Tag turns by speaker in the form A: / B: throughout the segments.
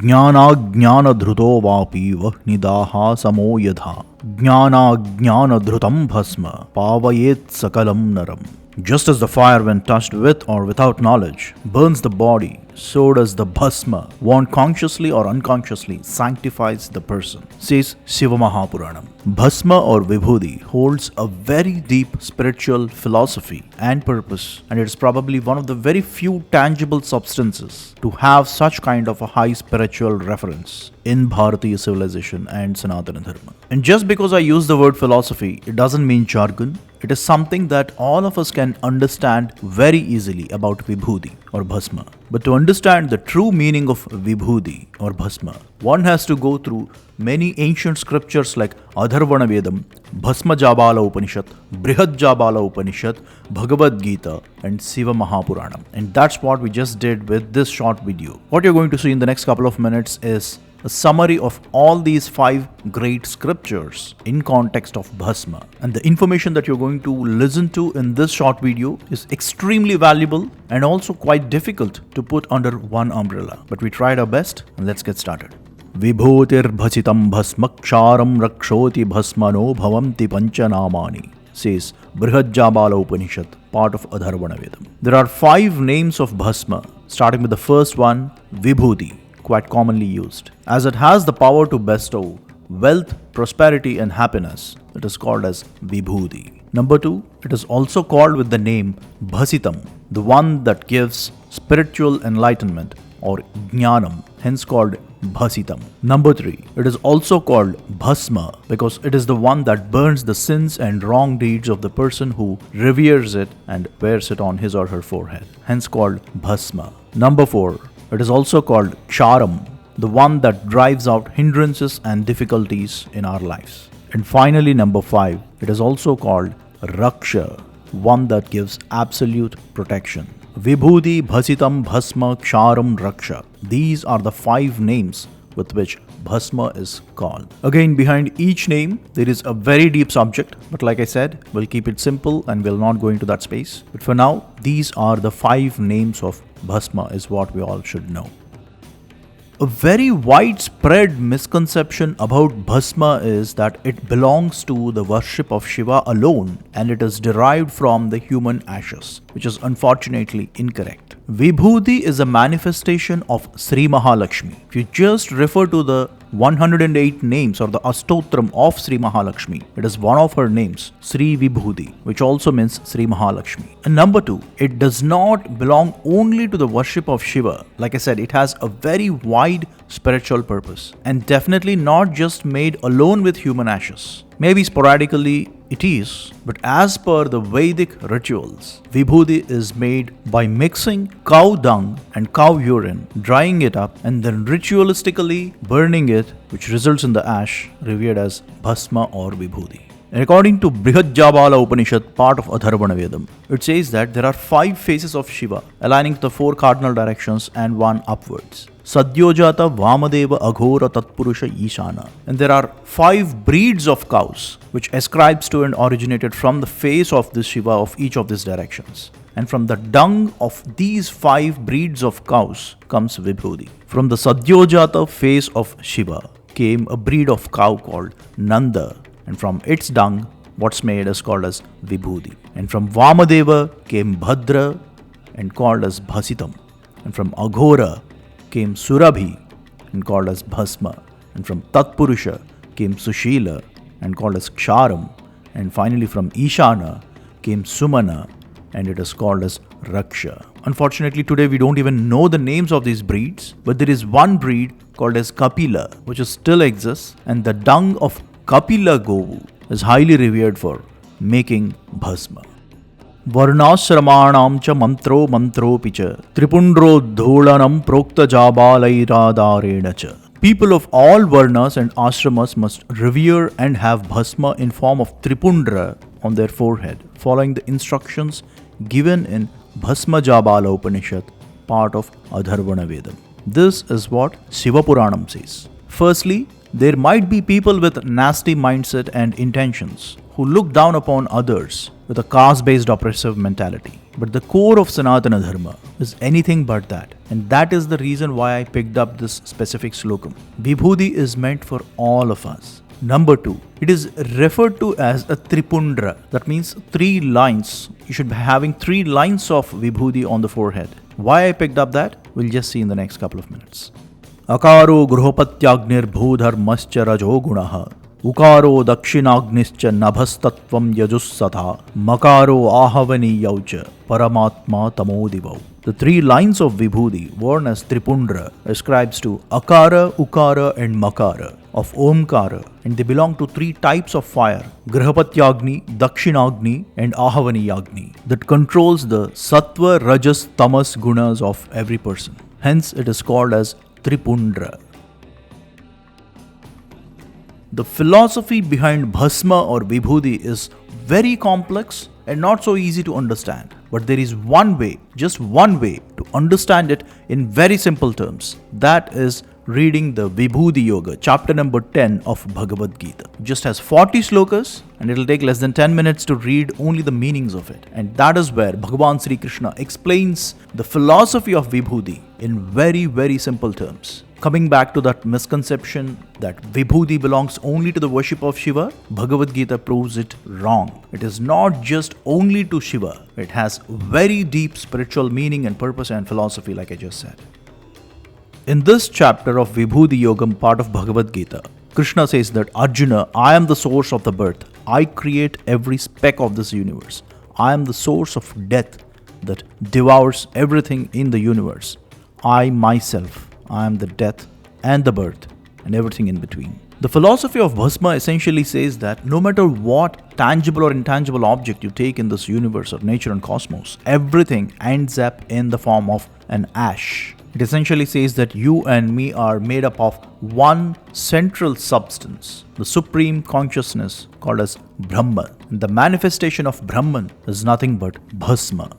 A: ज्ञानाज्ञानधृतो वापि वह्निदाः समो यथा ज्ञानाज्ञानधृतं भस्म पावयेत् सकलं नरम. Just as the fire, when touched with or without knowledge, burns the body, so does the bhasma, worn consciously or unconsciously, sanctifies the person, says Shiva Mahapuranam. Bhasma or vibhuti holds a very deep spiritual philosophy and purpose, and it is probably one of the very few tangible substances to have such kind of a high spiritual reference in Bharatiya civilization and Sanatana Dharma. And just because I use the word philosophy, it doesn't mean jargon. It is something that all of us can understand very easily about vibhuti or bhasma. But to understand the true meaning of vibhuti or bhasma, one has to go through many ancient scriptures like Atharvana Vedam, Bhasma Jabala Upanishad, Brihad Jabala Upanishad, Bhagavad Gita, and Shiva Mahapuranam. And that's what we just did with this short video. What you're going to see in the next couple of minutes is a summary of all these 5 great scriptures in context of bhasma. And the information that you're going to listen to in this short video is extremely valuable and also quite difficult to put under one umbrella. But we tried our best, and let's get started. Vibhutir bhasitam bhasmaksharam rakshoti bhasmano bhavanti panchanamani, says Brihajjabala Upanishad, part of Atharvana Vedam. There are 5 names of bhasma, starting with the first one, vibhuti, quite commonly used, as it has the power to bestow wealth, prosperity and happiness. It is called as vibhuti. Number 2, it is also called with the name bhasitam, the one that gives spiritual enlightenment, or jnanam, hence called bhasitam. Number 3, it is also called bhasma because it is the one that burns the sins and wrong deeds of the person who reveres it and wears it on his or her forehead, hence called bhasma. Number 4, it is also called ksharam, the one that drives out hindrances and difficulties in our lives. And finally, number 5, it is also called raksha, one that gives absolute protection. Vibhuti, bhasitam, bhasma, ksharam, raksha. These are the 5 names with which bhasma is called. Again, behind each name, there is a very deep subject, but like I said, we'll keep it simple and we'll not go into that space. But for now, these are the 5 names of bhasma is what we all should know. A very widespread misconception about bhasma is that it belongs to the worship of Shiva alone and it is derived from the human ashes, which is unfortunately incorrect. Vibhuti is a manifestation of Sri Mahalakshmi. If you just refer to the 108 names or the Astotram of Sri Mahalakshmi, it is one of her names, Sri Vibhuti, which also means Sri Mahalakshmi. And number 2, it does not belong only to the worship of Shiva. Like I said, it has a very wide spiritual purpose and definitely not just made alone with human ashes. Maybe sporadically it is, but as per the Vedic rituals, vibhuti is made by mixing cow dung and cow urine, drying it up, and then ritualistically burning it, which results in the ash revered as bhasma or vibhuti. And according to Brihajjabala Upanishad, part of Atharvana Vedam, it says that there are 5 faces of Shiva, aligning to the 4 cardinal directions and 1 upwards. Sadyojata, Vamadeva, Aghora, Tatpurusha, Ishana. And there are 5 breeds of cows, which ascribes to and originated from the face of this Shiva of each of these directions. And from the dung of these 5 breeds of cows comes Vibhuti. From the Sadyojata face of Shiva came a breed of cow called Nanda, and from its dung, what's made is called as Vibhuti. And from Vamadeva came Bhadra and called as Bhasitam. And from Aghora came Surabhi and called as Bhasma. And from Tatpurusha came Sushila and called as Ksharam. And finally from Ishana came Sumana and it is called as Raksha. Unfortunately, today we don't even know the names of these breeds, but there is one breed called as Kapila, which still exists, and the dung of Kapila Govu is highly revered for making bhasma. Varnasramanam cha mantro mantropi cha tripundro dholanam prokta jabalairadarena cha. People of all varnas and ashramas must revere and have bhasma in form of tripundra on their forehead, following the instructions given in Bhasma Jabala Upanishad, part of Atharvana Vedam. This is what Shiva Puranam says. Firstly, there might be people with nasty mindset and intentions who look down upon others with a caste-based oppressive mentality. But the core of Sanatana Dharma is anything but that. And that is the reason why I picked up this specific slokam. Vibhuti is meant for all of us. Number 2, it is referred to as a tripundra. That means 3 lines. You should be having 3 lines of vibhuti on the forehead. Why I picked up that, we'll just see in the next couple of minutes. Akaro gruhopatyagner bhudharmascha rajo gunaha. Ukaro dakshinaagnischa nabhastatvam yajussatha. Makaro ahavani yaucha paramatma tamodivau. The 3 lines of vibhuti, worn as tripundra, ascribes to akara, ukara and makara of omkara, and they belong to 3 types of fire: grahapatyagni, dakshinagni and ahavaniyagni, that controls the sattva, rajas, tamas gunas of every person. Hence it is called as tripundra. The philosophy behind bhasma or vibhuti is very complex and not so easy to understand. But there is one way, just one way to understand it in very simple terms. That is reading the Vibhuti Yoga, chapter number 10 of Bhagavad Gita. It just has 40 slokas and it will take less than 10 minutes to read only the meanings of it. And that is where Bhagavan Sri Krishna explains the philosophy of Vibhuti in very, very simple terms. Coming back to that misconception that Vibhuti belongs only to the worship of Shiva, Bhagavad Gita proves it wrong. It is not just only to Shiva. It has very deep spiritual meaning and purpose and philosophy, like I just said. In this chapter of Vibhuti Yogam, part of Bhagavad Gita, Krishna says that Arjuna, I am the source of the birth. I create every speck of this universe. I am the source of death that devours everything in the universe. I myself, I am the death and the birth and everything in between. The philosophy of Bhasma essentially says that no matter what tangible or intangible object you take in this universe of nature and cosmos, everything ends up in the form of an ash. It essentially says that you and me are made up of one central substance, the supreme consciousness called as Brahman. And the manifestation of Brahman is nothing but Bhasma.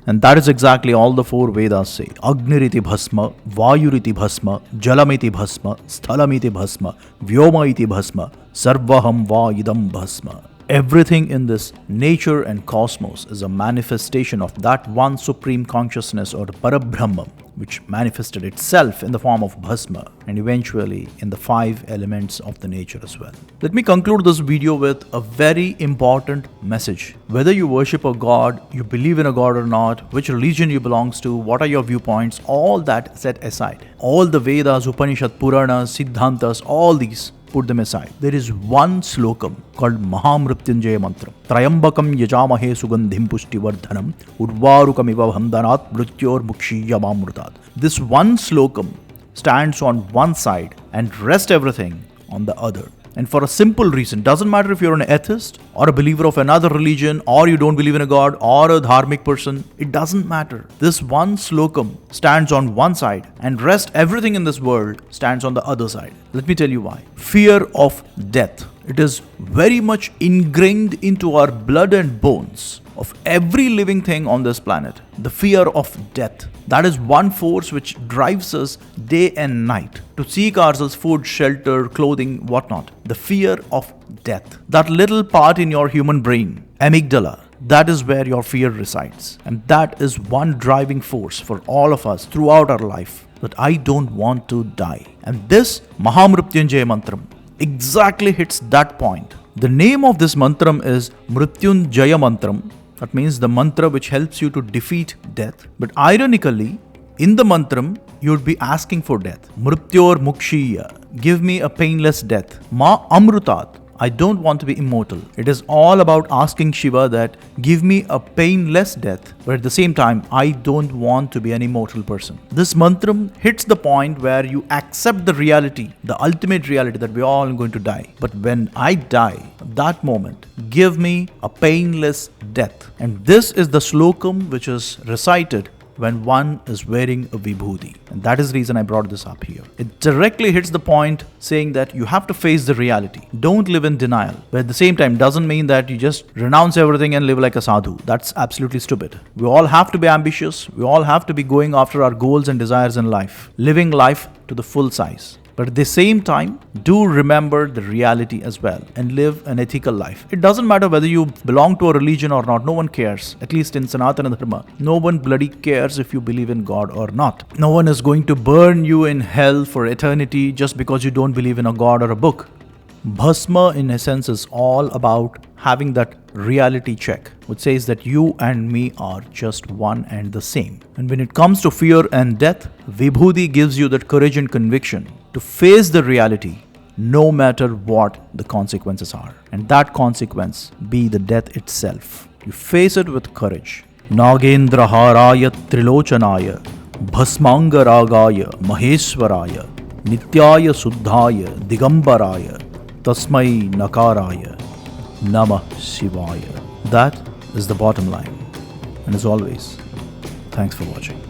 A: And that is exactly all the 4 Vedas say. Agniriti bhasma, Vayuriti bhasma, Jalamiti bhasma, Sthalamiti bhasma, Vyoma bhasma, Sarvaham va idam bhasma. Everything in this nature and cosmos is a manifestation of that one supreme consciousness or Parabrahman, which manifested itself in the form of Bhasma and eventually in the 5 elements of the nature as well. Let me conclude this video with a very important message. Whether you worship a god, you believe in a god or not, which religion you belong to, what are your viewpoints, all that set aside. All the Vedas, Upanishad, Puranas, Siddhantas, all these, put them aside. There is one slokam called Mahamrutyunjaya Mantra. Trayambakam yajamahe sugandhim pushtivardhanam urvarukam iva bandhanat mrityor mukshiyamamrutat. This one slokam stands on one side and rests everything on the other. And for a simple reason, doesn't matter if you're an atheist or a believer of another religion or you don't believe in a god or a dharmic person, it doesn't matter. This one slokam stands on one side and rest everything in this world stands on the other side. Let me tell you why. Fear of death. It is very much ingrained into our blood and bones of every living thing on this planet. The fear of death. That is one force which drives us day and night to seek ourselves food, shelter, clothing, whatnot. The fear of death. That little part in your human brain, amygdala, that is where your fear resides. And that is one driving force for all of us throughout our life, that I don't want to die. And this Mahamrutyunjaya Mantram exactly hits that point. The name of this mantram is Mrityunjaya Mantram. That means the mantra which helps you to defeat death. But ironically, in the mantram, you would be asking for death. Mrityor mukshiya. Give me a painless death. Ma amrutat. I don't want to be immortal. It is all about asking Shiva that give me a painless death, but at the same time, I don't want to be an immortal person. This mantram hits the point where you accept the reality, the ultimate reality that we are all going to die. But when I die, that moment, give me a painless death. And this is the slokam which is recited when one is wearing a vibhuti. And that is the reason I brought this up here. It directly hits the point saying that you have to face the reality. Don't live in denial. But at the same time, doesn't mean that you just renounce everything and live like a sadhu. That's absolutely stupid. We all have to be ambitious. We all have to be going after our goals and desires in life. Living life to the full size. But at the same time, do remember the reality as well and live an ethical life. It doesn't matter whether you belong to a religion or not. No one cares. At least in Sanatana Dharma, no one bloody cares if you believe in God or not. No one is going to burn you in hell for eternity just because you don't believe in a God or a book. Bhasma, in essence, is all about having that reality check, which says that you and me are just one and the same. And when it comes to fear and death, vibhuti gives you that courage and conviction to face the reality, no matter what the consequences are. And that consequence be the death itself. You face it with courage. Nagendra haraya trilochanaya bhasmangaragaya maheswaraya nityaya suddhaya digambaraya tasmai nakaraya namah shivaya. That is the bottom line. And as always, thanks for watching.